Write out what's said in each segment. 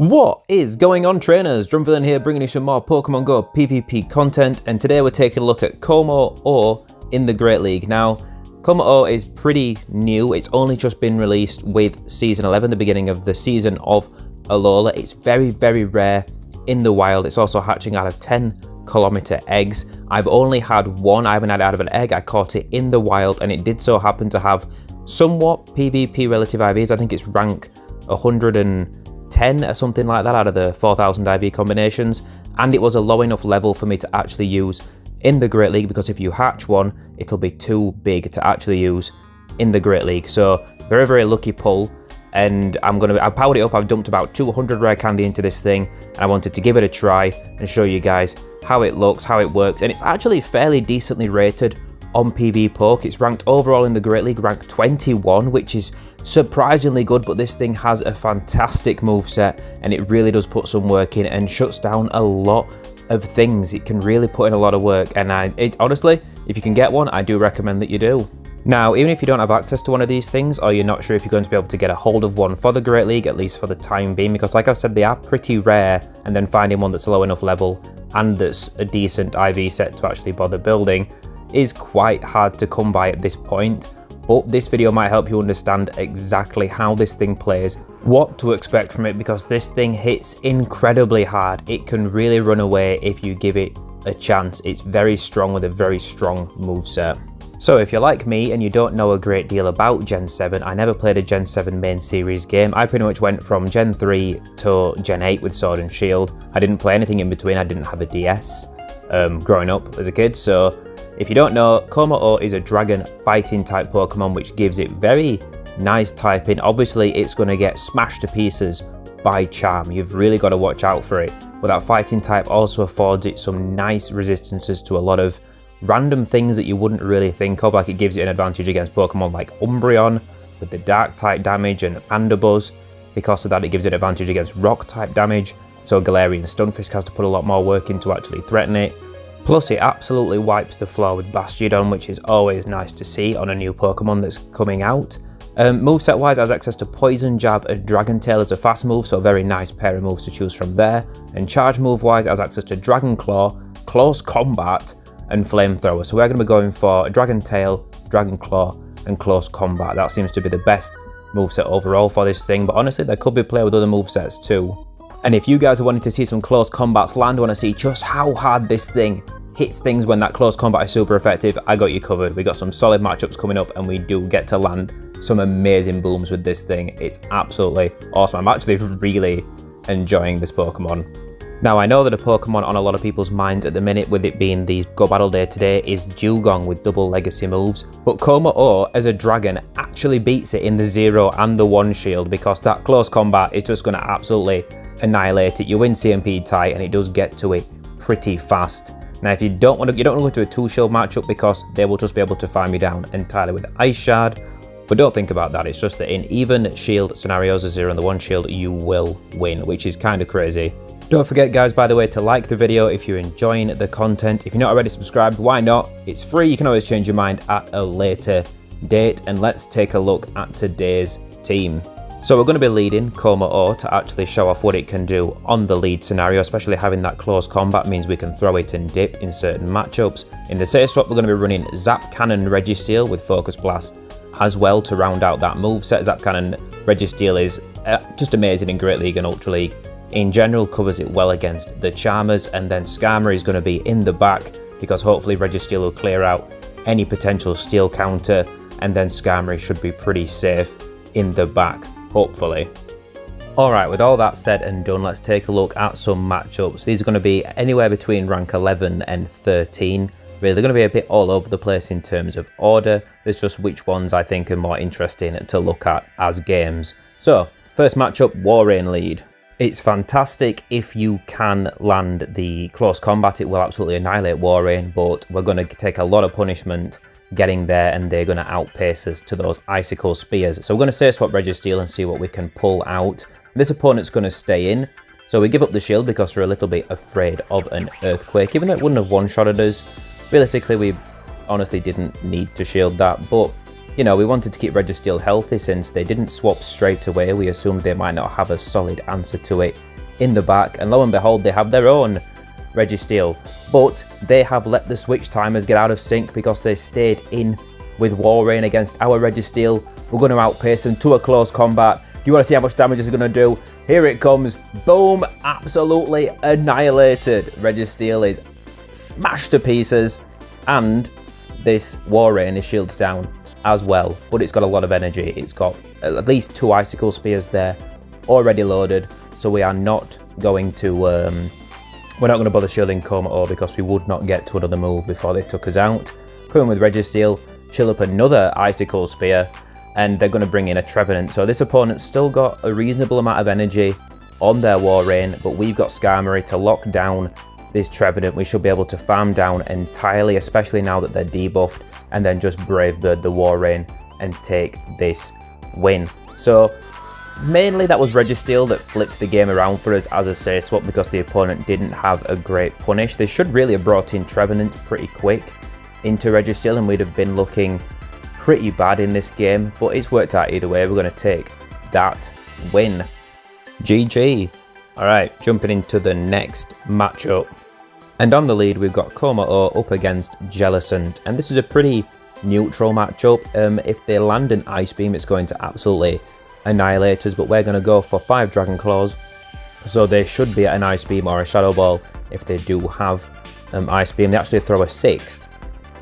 What is going on, trainers? DrumVillain here, bringing you some more Pokemon Go PvP content, and today we're taking a look at Kommo-o in the Great League. Now, Kommo-o is pretty new. It's only just been released with Season 11, the beginning of the season of Alola. It's very, very rare in the wild. It's also hatching out of 10-kilometer eggs. I've only had one. I haven't had it out of an egg. I caught it in the wild, and it did so happen to have somewhat PvP relative IVs. I think it's rank 110 or something like that out of the 4,000 IV combinations, and it was a low enough level for me to actually use in the Great League, because if you hatch one, it'll be too big to actually use in the Great League. So very, very lucky pull, and I powered it up. I've dumped about 200 rare candy into this thing, and I wanted to give it a try and show you guys how it looks, how it works, and it's actually fairly decently rated on PVPOKE. It's ranked overall in the Great League, ranked 21, which is surprisingly good, but this thing has a fantastic moveset, and it really does put some work in and shuts down a lot of things. It can really put in a lot of work, and honestly, if you can get one, I do recommend that you do. Now, even if you don't have access to one of these things, or you're not sure if you're going to be able to get a hold of one for the Great League, at least for the time being, because like I've said, they are pretty rare, and then finding one that's a low enough level and that's a decent IV set to actually bother building is quite hard to come by at this point. But this video might help you understand exactly how this thing plays, what to expect from it, because this thing hits incredibly hard. It can really run away if you give it a chance. It's very strong with a very strong moveset. So if you're like me and you don't know a great deal about Gen 7, I never played a Gen 7 main series game. I pretty much went from Gen 3 to Gen 8 with Sword and Shield. I didn't play anything in between. I didn't have a DS growing up as a kid, so if you don't know, Kommo-o is a dragon fighting type Pokemon, which gives it very nice typing. Obviously, it's going to get smashed to pieces by Charm. You've really got to watch out for it. But that fighting type also affords it some nice resistances to a lot of random things that you wouldn't really think of. Like, it gives it an advantage against Pokemon like Umbreon with the dark type damage, and Andabuzz. Because of that, it gives it an advantage against rock type damage. So Galarian Stunfisk has to put a lot more work into actually threaten it. Plus, it absolutely wipes the floor with Bastiodon, which is always nice to see on a new Pokemon that's coming out. Moveset wise, it has access to Poison Jab and Dragon Tail as a fast move, so a very nice pair of moves to choose from there. And charge move wise, it has access to Dragon Claw, Close Combat, and Flamethrower. So we're going to be going for Dragon Tail, Dragon Claw, and Close Combat. That seems to be the best moveset overall for this thing, but honestly, there could be play with other movesets too. And if you guys are wanting to see some close combats land, want to see just how hard this thing hits things when that close combat is super effective, I got you covered. We got some solid matchups coming up, and we do get to land some amazing booms with this thing. It's absolutely awesome. I'm actually really enjoying this Pokemon. Now, I know that a Pokemon on a lot of people's minds at the minute, with it being the Go Battle Day today, is Dewgong with double legacy moves, but Kommo-o as a dragon actually beats it in the 0 and the 1 shield, because that close combat is just going to absolutely annihilate it. You win CMP tight, and it does get to it pretty fast. Now, if you don't want to go into a 2-shield matchup, because they will just be able to farm you down entirely with Ice Shard. But don't think about that. It's just that in even shield scenarios, the 0 and the 1 shield, you will win, which is kind of crazy. Don't forget, guys, by the way, to like the video if you're enjoying the content. If you're not already subscribed, why not? It's free. You can always change your mind at a later date. And let's take a look at today's team. So we're going to be leading Kommo-o to actually show off what it can do on the lead scenario, especially having that close combat means we can throw it and dip in certain matchups. In the safe swap, we're going to be running Zap Cannon Registeel with Focus Blast as well to round out that moveset. Zap Cannon Registeel is just amazing in Great League and Ultra League. In general, covers it well against the Charmers, and then Skarmory is going to be in the back, because hopefully Registeel will clear out any potential steel counter, and then Skarmory should be pretty safe in the back, hopefully. Alright, with all that said and done, let's take a look at some matchups. These are going to be anywhere between rank 11 and 13. Really, they're going to be a bit all over the place in terms of order. There's just which ones I think are more interesting to look at as games. So, first matchup, Warrain lead. It's fantastic if you can land the close combat. It will absolutely annihilate Warrain, but we're going to take a lot of punishment getting there, and they're going to outpace us to those Icicle Spears. So we're going to safe swap Registeel and see what we can pull out. This opponent's going to stay in, so we give up the shield because we're a little bit afraid of an Earthquake. Even though it wouldn't have one-shotted us, realistically we honestly didn't need to shield that, but you know, we wanted to keep Registeel healthy since they didn't swap straight away. We assumed they might not have a solid answer to it in the back, and lo and behold, they have their own Registeel, but they have let the switch timers get out of sync because they stayed in with Walrein against our Registeel. We're going to outpace them to a close combat. Do you want to see how much damage this is going to do? Here it comes. Boom, absolutely annihilated. Registeel is smashed to pieces, and this Walrein is shields down as well, but it's got a lot of energy. It's got at least 2 icicle spears there already loaded, so we are not going to bother shielding Kommo-o because we would not get to another move before they took us out. Coming with Registeel, chill up another icicle spear, and they're going to bring in a Trevenant. So this opponent's still got a reasonable amount of energy on their Walrein, but we've got Skarmory to lock down this Trevenant. We should be able to farm down entirely, especially now that they're debuffed, and then just Brave Bird the Walrein and take this win. So mainly that was Registeel that flipped the game around for us as a safe swap because the opponent didn't have a great punish. They should really have brought in Trevenant pretty quick into Registeel and we'd have been looking pretty bad in this game, but it's worked out either way. We're going to take that win. GG. Alright, jumping into the next matchup. And on the lead, we've got Kommo-o up against Jellicent, and this is a pretty neutral matchup. If they land an Ice Beam, it's going to absolutely annihilate us, but we're going to go for 5 Dragon Claws, so they should be at an Ice Beam or a Shadow Ball if they do have Ice Beam. They actually throw a 6th,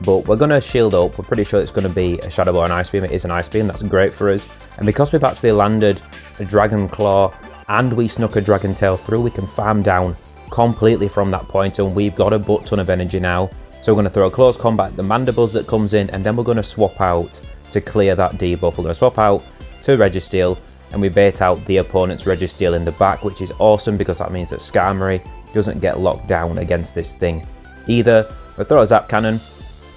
but we're going to shield up. We're pretty sure it's going to be a Shadow Ball or an Ice Beam. It is an Ice Beam, that's great for us. And because we've actually landed a Dragon Claw and we snuck a Dragon Tail through, we can farm down completely from that point, and we've got a butt ton of energy now. So we're going to throw a close combat, the Mandibuzz that comes in, and then we're going to swap out to clear that debuff. We're going to swap out to Registeel, and we bait out the opponent's Registeel in the back, which is awesome because that means that Skarmory doesn't get locked down against this thing either. We'll throw a Zap Cannon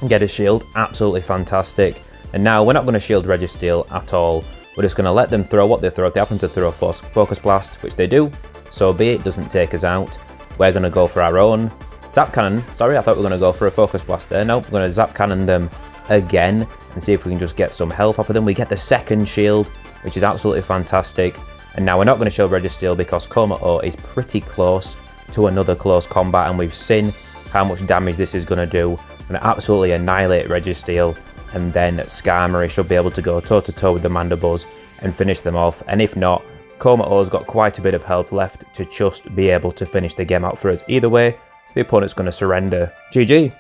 and get a shield, absolutely fantastic. And now we're not going to shield Registeel at all. We're just going to let them throw what they throw. If they happen to throw a Focus Blast, which they do, so be it, doesn't take us out. We're going to go for our own Zap Cannon. Sorry, I thought we were going to go for a Focus Blast there. Nope, we're going to Zap Cannon them again and see if we can just get some health off of them. We get the second shield, which is absolutely fantastic. And now we're not going to shield Registeel because Kommo-o is pretty close to another close combat, and we've seen how much damage this is going to do. We're going to absolutely annihilate Registeel, and then Skarmory should be able to go toe-to-toe with the Mandibuzz and finish them off. And if not, Kommo-o's got quite a bit of health left to just be able to finish the game out for us either way, so the opponent's going to surrender. GG.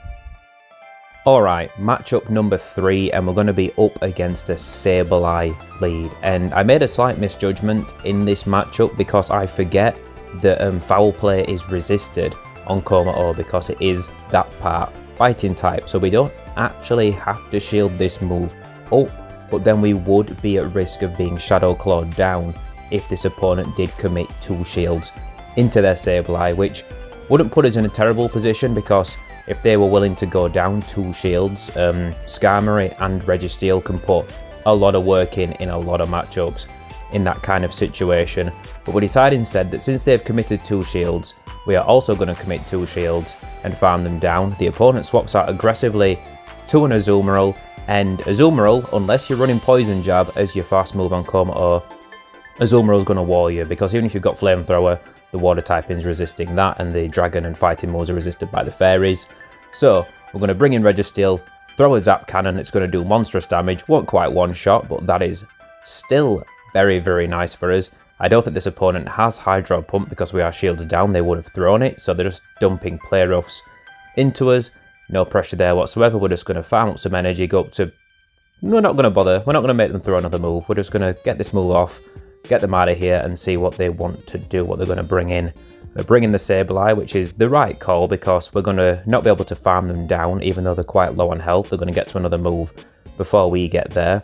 Alright, matchup number 3, and we're going to be up against a Sableye lead. And I made a slight misjudgment in this matchup because I forget that Foul Play is resisted on Kommo-o because it is that part fighting type, so we don't actually have to shield this move up, but then we would be at risk of being Shadow Clawed down if this opponent did commit 2 shields into their Sableye, which wouldn't put us in a terrible position because if they were willing to go down 2 shields, Skarmory and Registeel can put a lot of work in a lot of matchups in that kind of situation. But we decided instead that since they've committed 2 shields, we are also going to commit 2 shields and farm them down. The opponent swaps out aggressively to an Azumarill, and Azumarill, unless you're running Poison Jab as your fast move on Kommo-o, Azumarill's going to wall you, because even if you've got Flamethrower, the water typing's resisting that, and the dragon and fighting moves are resisted by the fairies. So we're going to bring in Registeel, throw a Zap Cannon, it's going to do monstrous damage, won't quite one-shot, but that is still very, very nice for us. I don't think this opponent has Hydro Pump because we are shielded down, they would have thrown it, so they're just dumping Play Roughs into us. No pressure there whatsoever, we're just going to farm up some energy, go up to... We're not going to bother, we're not going to make them throw another move, we're just going to get this move off, get them out of here and see what they want to do, what they're going to bring in. They're bringing the Sableye, which is the right call because we're going to not be able to farm them down, even though they're quite low on health. They're going to get to another move before we get there.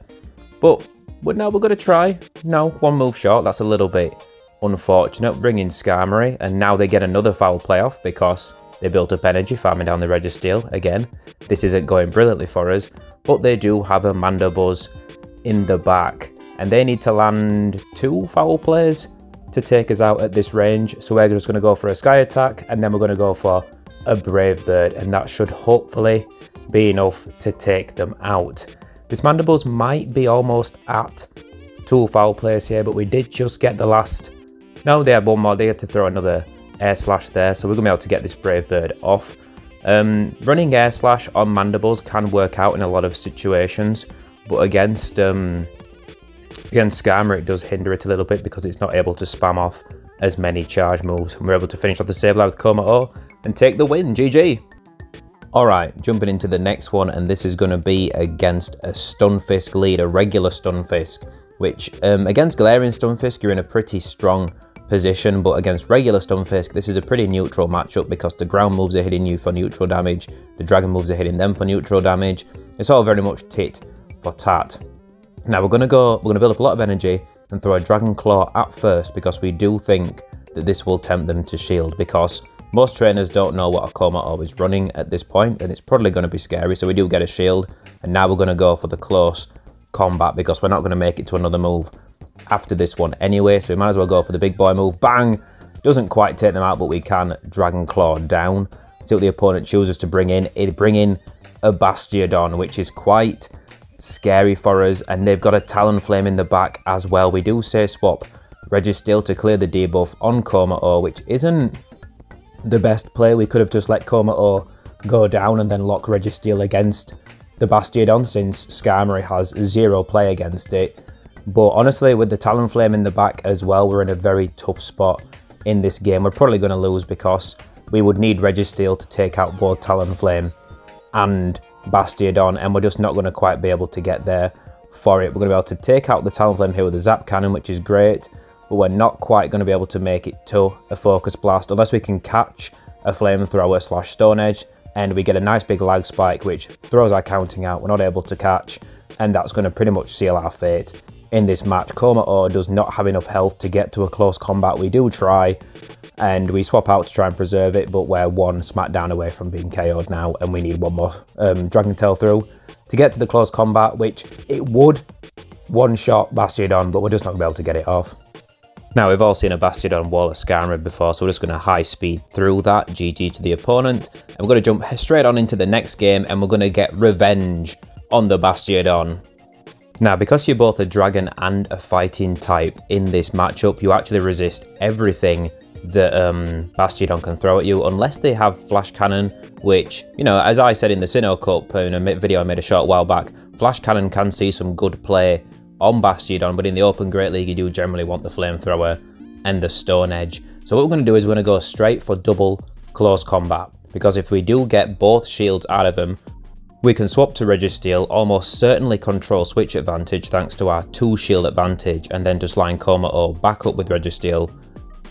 But now we're going to try. No, 1 move short, that's a little bit unfortunate. Bring in Skarmory, and now they get another Foul Play off because they built up energy farming down the Registeel. Again, this isn't going brilliantly for us, but they do have a Mandibuzz in the back, and they need to land 2 Foul Plays to take us out at this range. So we're just going to go for a Sky Attack, and then we're going to go for a Brave Bird, and that should hopefully be enough to take them out. This Mandibuzz might be almost at 2 Foul Plays here, but we did just get the last No, they had one more. They had to throw another Air Slash there, so we're going to be able to get this Brave Bird off. Running Air Slash on Mandibles can work out in a lot of situations, but against Skarmory it does hinder it a little bit because it's not able to spam off as many charge moves. And we're able to finish off the Sableye with Kommo-o and take the win. GG! Alright, jumping into the next one, and this is going to be against a Stunfisk lead, a regular Stunfisk, which against Galarian Stunfisk you're in a pretty strong position, but against regular Stunfisk this is a pretty neutral matchup because the ground moves are hitting you for neutral damage, the dragon moves are hitting them for neutral damage. It's all very much tit for tat. Now we're gonna build up a lot of energy and throw a Dragon Claw at first because we do think that this will tempt them to shield, because most trainers don't know what a Kommo-o is running at this point, and it's probably going to be scary, so we do get a shield. And now we're going to go for the close combat because we're not going to make it to another move after this one anyway, so we might as well go for the big boy move. Bang! Doesn't quite take them out, but we can Dragon Claw down. See what the opponent chooses to bring in. It'd bring in a Bastiodon, which is quite scary for us, and they've got a Talonflame in the back as well. We do say swap Registeel to clear the debuff on Kommo-o, which isn't the best play. We could have just let Kommo-o go down and then lock Registeel against the Bastiodon, since Skarmory has 0 play against it. But honestly, with the Talonflame in the back as well, we're in a very tough spot in this game. We're probably going to lose because we would need Registeel to take out both Talonflame and Bastiodon, and we're just not going to quite be able to get there for it. We're going to be able to take out the Talonflame here with a Zap Cannon, which is great, but we're not quite going to be able to make it to a Focus Blast unless we can catch a Flamethrower / Stone Edge, and we get a nice big Lag Spike which throws our counting out. We're not able to catch, and that's going to pretty much seal our fate in this match. Kommo-o does not have enough health to get to a close combat. We do try, and we swap out to try and preserve it, but we're one Smackdown away from being KO'd now, and we need one more Dragon Tail through to get to the close combat, which it would one-shot Bastiodon, but we're just not going to be able to get it off. Now, we've all seen a Bastiodon wall at Skarmory before, so we're just going to high speed through that. GG to the opponent. And we're going to jump straight on into the next game, and we're going to get revenge on the Bastiodon. Now, because you're both a dragon and a fighting type in this matchup, you actually resist everything that Bastiodon can throw at you, unless they have Flash Cannon, which, you know, as I said in the Sinnoh Cup in a video I made a short while back, Flash Cannon can see some good play on Bastiodon, but in the Open Great League you do generally want the Flamethrower and the Stone Edge. So what we're going to do is we're going to go straight for double close combat, because if we do get both shields out of them, we can swap to Registeel, almost certainly control switch advantage thanks to our 2 shield advantage, and then just line Kommo-o back up with Registeel,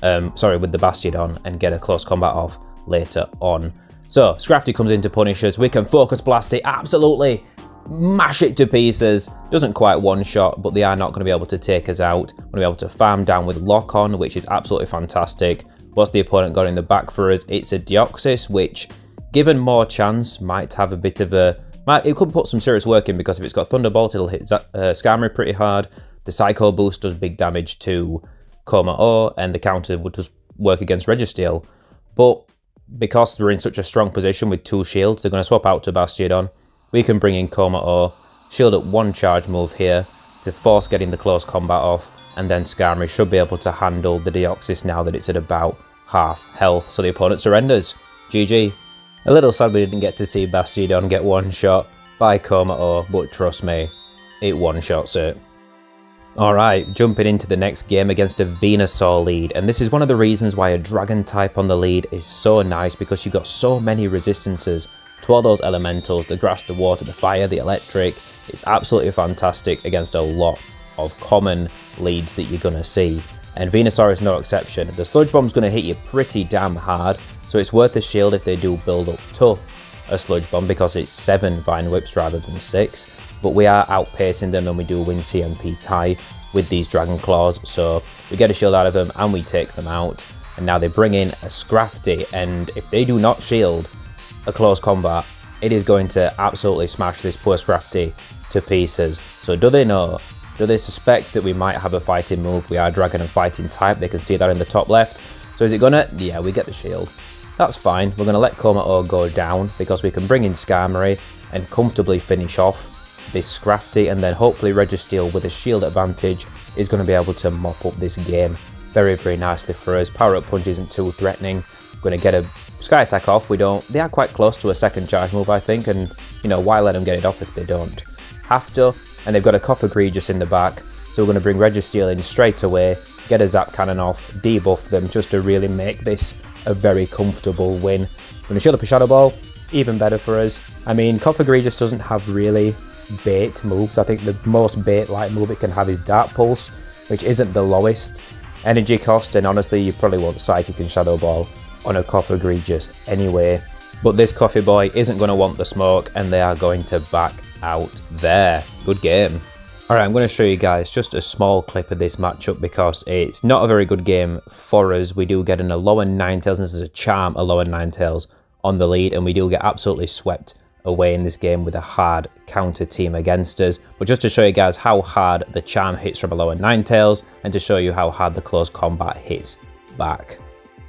with the Bastiodon, and get a close combat off later on. So Scrafty comes in to punish us. We can Focus Blast it, absolutely mash it to pieces. Doesn't quite one-shot, but they are not going to be able to take us out. We're going to be able to farm down with Lock On, which is absolutely fantastic. What's the opponent got in the back for us? It's a Deoxys, which, given more chance, might have a bit of a... It could put some serious work in, because if it's got Thunderbolt, it'll hit Skarmory pretty hard. The Psycho Boost does big damage to Kommo-o, and the counter would just work against Registeel. But because we're in such a strong position with 2 shields, they're going to swap out to Bastiodon. We can bring in Kommo-o, shield up 1 charge move here to force getting the close combat off, and then Skarmory should be able to handle the Deoxys now that it's at about half health, so the opponent surrenders. GG. A little sad we didn't get to see Bastiodon get one-shot by Kommo-o, but trust me, it one-shots it. Alright, jumping into the next game against a Venusaur lead, and this is one of the reasons why a dragon type on the lead is so nice, because you've got so many resistances to all those elementals, the grass, the water, the fire, the electric. It's absolutely fantastic against a lot of common leads that you're going to see, and Venusaur is no exception. The Sludge Bomb's going to hit you pretty damn hard, so it's worth a shield if they do build up to a Sludge Bomb, because it's 7 Vine Whips rather than 6, but we are outpacing them and we do win CMP tie with these Dragon Claws, so we get a shield out of them and we take them out. And now they bring in a Scrafty, and if they do not shield a close combat, it is going to absolutely smash this poor Scrafty to pieces. So do they know? Do they suspect that we might have a fighting move? We are dragon and fighting type, they can see that in the top left. So is it gonna? Yeah, we get the shield. That's fine. We're gonna let Kommo-o go down, because we can bring in Skarmory and comfortably finish off this Scrafty, and then hopefully Registeel with a shield advantage is going to be able to mop up this game very, very nicely for us. Power Up Punch isn't too threatening. We're going to get a Sky Attack off. They are quite close to a second charge move, I think, and you know, why let them get it off if they don't have to? And they've got a Cofagrigus in the back, so we're going to bring Registeel in straight away, get a Zap Cannon off, debuff them just to really make this a very comfortable win. We're going to shield up a Shadow Ball, even better for us. I mean, Cofagrigus doesn't have really bait moves. I think the most bait-like move it can have is Dark Pulse, which isn't the lowest energy cost, and honestly, you probably want Psychic and Shadow Ball on a Cofagrigus anyway. But this Coffee Boy isn't going to want the smoke, and they are going to back out there. Good game. Alright, I'm going to show you guys just a small clip of this matchup because it's not a very good game for us. We do get an Alolan Ninetales, and this is a Charm Alolan Ninetales on the lead, and we do get absolutely swept away in this game with a hard counter team against us. But just to show you guys how hard the Charm hits from Alolan Ninetales, and to show you how hard the close combat hits back.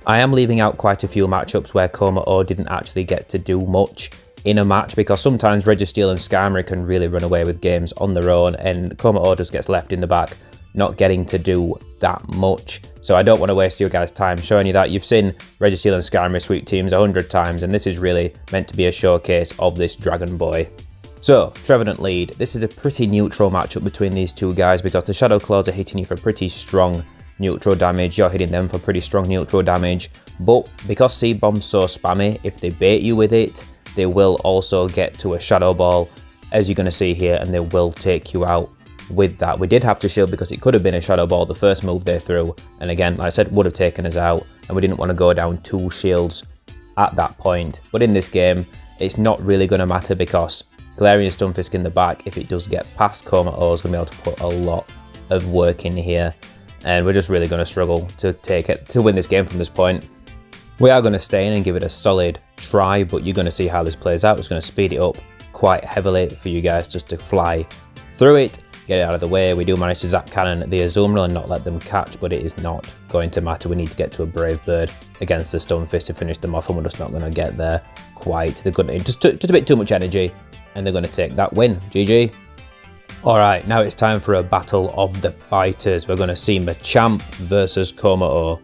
I am leaving out quite a few matchups where Kommo-o didn't actually get to do much in a match, because sometimes Registeel and Skarmory can really run away with games on their own, and Kommo-o just gets left in the back, not getting to do that much. So I don't want to waste your guys' time showing you that. You've seen Registeel and Skarmory sweep teams 100 times, and this is really meant to be a showcase of this Dragon Boy. So, Trevenant lead. This is a pretty neutral matchup between these two guys, because the Shadow Claws are hitting you for pretty strong neutral damage, you're hitting them for pretty strong neutral damage, but because Seed Bomb's so spammy, if they bait you with it, they will also get to a Shadow Ball, as you're going to see here, and they will take you out with that. We did have to shield because it could have been a Shadow Ball, the first move they threw, and again, like I said, would have taken us out, and we didn't want to go down 2 shields at that point. But in this game, it's not really going to matter, because Galarian Stunfisk in the back, if it does get past Kommo-o, is going to be able to put a lot of work in here. And we're just really going to struggle to win this game from this point. We are going to stay in and give it a solid try, but you're going to see how this plays out. It's going to speed it up quite heavily for you guys just to fly through it, get it out of the way. We do manage to Zap Cannon the Azumarill and not let them catch, but it is not going to matter. We need to get to a Brave Bird against the Stunfisk to finish them off, and we're just not going to get there quite. They're going to just a bit too much energy, and they're going to take that win. GG. Alright, now it's time for a battle of the fighters. We're going to see Machamp versus Kommo-o.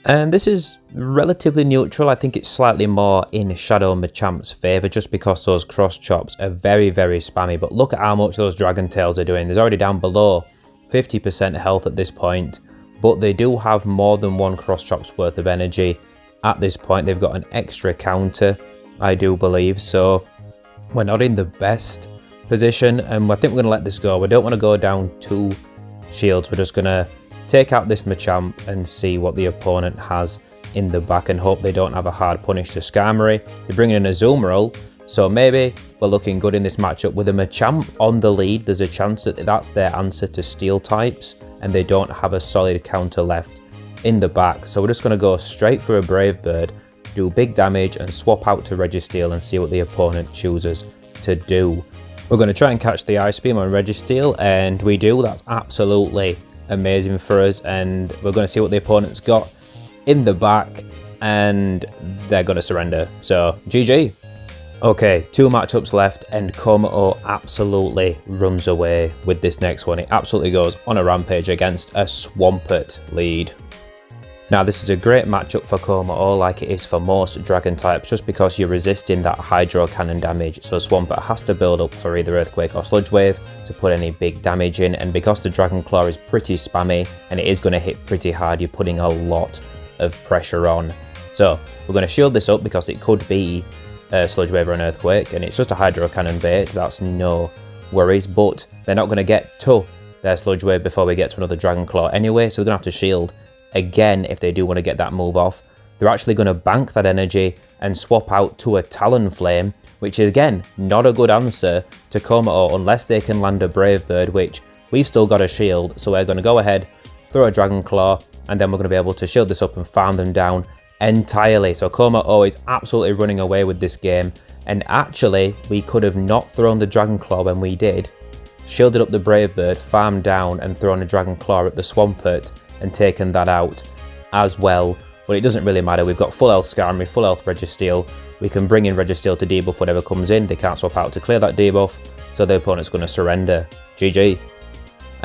And this is relatively neutral. I think it's slightly more in Shadow Machamp's favour, just because those cross chops are very, very spammy. But look at how much those Dragon Tails are doing. There's already down below 50% health at this point, but they do have more than one cross chop's worth of energy at this point. They've got an extra counter, I do believe, so we're not in the best position, and I think we're going to let this go. We don't want to go down 2 shields. We're just going to take out this Machamp and see what the opponent has in the back, and hope they don't have a hard punish to Skarmory. They're bringing in a Azumarill, so maybe we're looking good in this matchup. With a Machamp on the lead, there's a chance that that's their answer to Steel types, and they don't have a solid counter left in the back. So we're just going to go straight for a Brave Bird, do big damage, and swap out to Registeel and see what the opponent chooses to do. We're going to try and catch the Ice Beam on Registeel, and we do. That's absolutely amazing for us, and we're going to see what the opponent's got in the back, and they're going to surrender. So, GG. Okay, 2 matchups left, and Kommo-o absolutely runs away with this next one. It absolutely goes on a rampage against a Swampert lead. Now, this is a great matchup for Kommo-o, like it is for most Dragon types, just because you're resisting that Hydro Cannon damage, so Swampert has to build up for either Earthquake or Sludge Wave to put any big damage in, and because the Dragon Claw is pretty spammy, and it is going to hit pretty hard, you're putting a lot of pressure on. So, we're going to shield this up because it could be a Sludge Wave or an Earthquake, and it's just a Hydro Cannon bait, that's no worries, but they're not going to get to their Sludge Wave before we get to another Dragon Claw anyway, so they're going to have to shield again if they do want to get that move off. They're actually going to bank that energy and swap out to a Talonflame, which is again not a good answer to Kommo-o unless they can land a Brave Bird, which we've still got a shield, so we're going to go ahead, throw a Dragon Claw, and then we're going to be able to shield this up and farm them down entirely. So Kommo-o is absolutely running away with this game, and actually we could have not thrown the Dragon Claw when we did, shielded up the Brave Bird, farmed down, and thrown a Dragon Claw at the Swampert and taken that out as well. But it doesn't really matter. We've got full health Skarmory, full health Registeel. We can bring in Registeel to debuff whatever comes in. They can't swap out to clear that debuff, so the opponent's going to surrender. GG.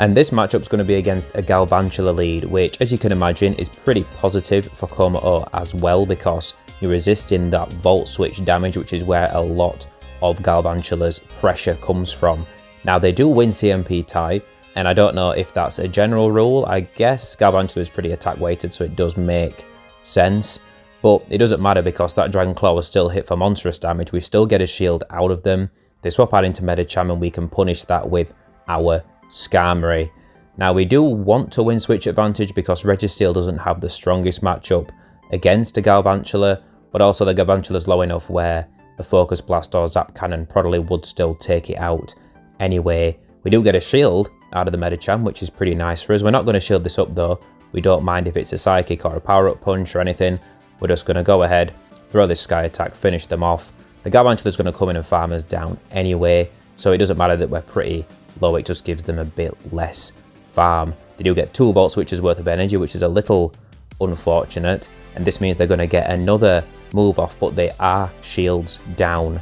And this matchup's going to be against a Galvantula lead, which, as you can imagine, is pretty positive for Kommo-o as well, because you're resisting that Volt Switch damage, which is where a lot of Galvantula's pressure comes from. Now, they do win CMP tie, and I don't know if that's a general rule. I guess Galvantula is pretty attack weighted, so it does make sense. But it doesn't matter because that Dragon Claw will still hit for monstrous damage. We still get a shield out of them. They swap out into Medicham and we can punish that with our Skarmory. Now, we do want to win switch advantage because Registeel doesn't have the strongest matchup against a Galvantula, but also the Galvantula's low enough where a Focus Blast or Zap Cannon probably would still take it out anyway. We do get a shield out of the Medicham, which is pretty nice for us. We're not going to shield this up though. We don't mind if it's a Psychic or a Power-Up Punch or anything. We're just going to go ahead, throw this Sky Attack, finish them off. The Galvantula's going to come in and farm us down anyway, so it doesn't matter that we're pretty low, it just gives them a bit less farm. They do get 2 Volt Switches worth of energy, which is a little unfortunate, and this means they're going to get another move off, but they are shields down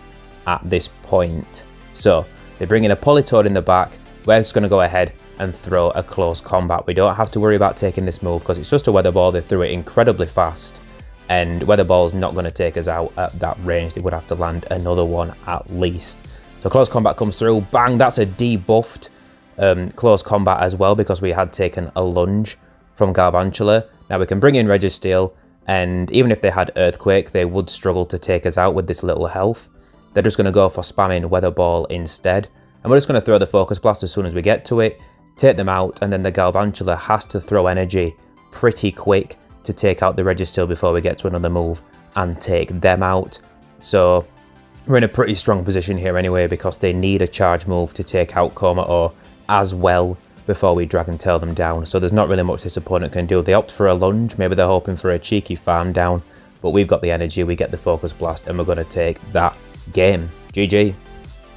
at this point. So they bring in a Politoed in the back. We're just going to go ahead and throw a close combat. We don't have to worry about taking this move because it's just a Weather Ball. They threw it incredibly fast, and Weather Ball's not going to take us out at that range. They would have to land another one at least. So close combat comes through. Bang, that's a debuffed close combat as well because we had taken a lunge from Galvantula. Now we can bring in Registeel, and even if they had Earthquake, they would struggle to take us out with this little health. They're just going to go for spamming Weather Ball instead. And we're just going to throw the Focus Blast as soon as we get to it, take them out, and then the Galvantula has to throw energy pretty quick to take out the Registeel before we get to another move and take them out. So we're in a pretty strong position here anyway because they need a charge move to take out Kommo-o as well before we Dragon Tail them down. So there's not really much this opponent can do. They opt for a lunge, maybe they're hoping for a cheeky farm down, but we've got the energy, we get the Focus Blast, and we're going to take that game. GG.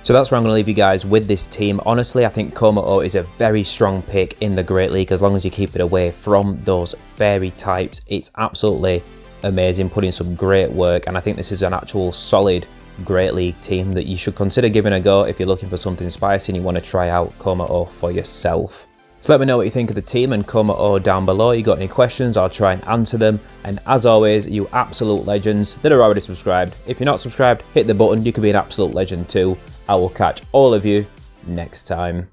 So that's where I'm going to leave you guys with this team. Honestly, I think Kommo-o is a very strong pick in the Great League as long as you keep it away from those fairy types. It's absolutely amazing, putting some great work, and I think this is an actual solid Great League team that you should consider giving a go if you're looking for something spicy and you want to try out Kommo-o for yourself. So let me know what you think of the team and Kommo-o down below. You got any questions, I'll try and answer them. And as always, you absolute legends that are already subscribed, if you're not subscribed, hit the button, you could be an absolute legend too. I will catch all of you next time.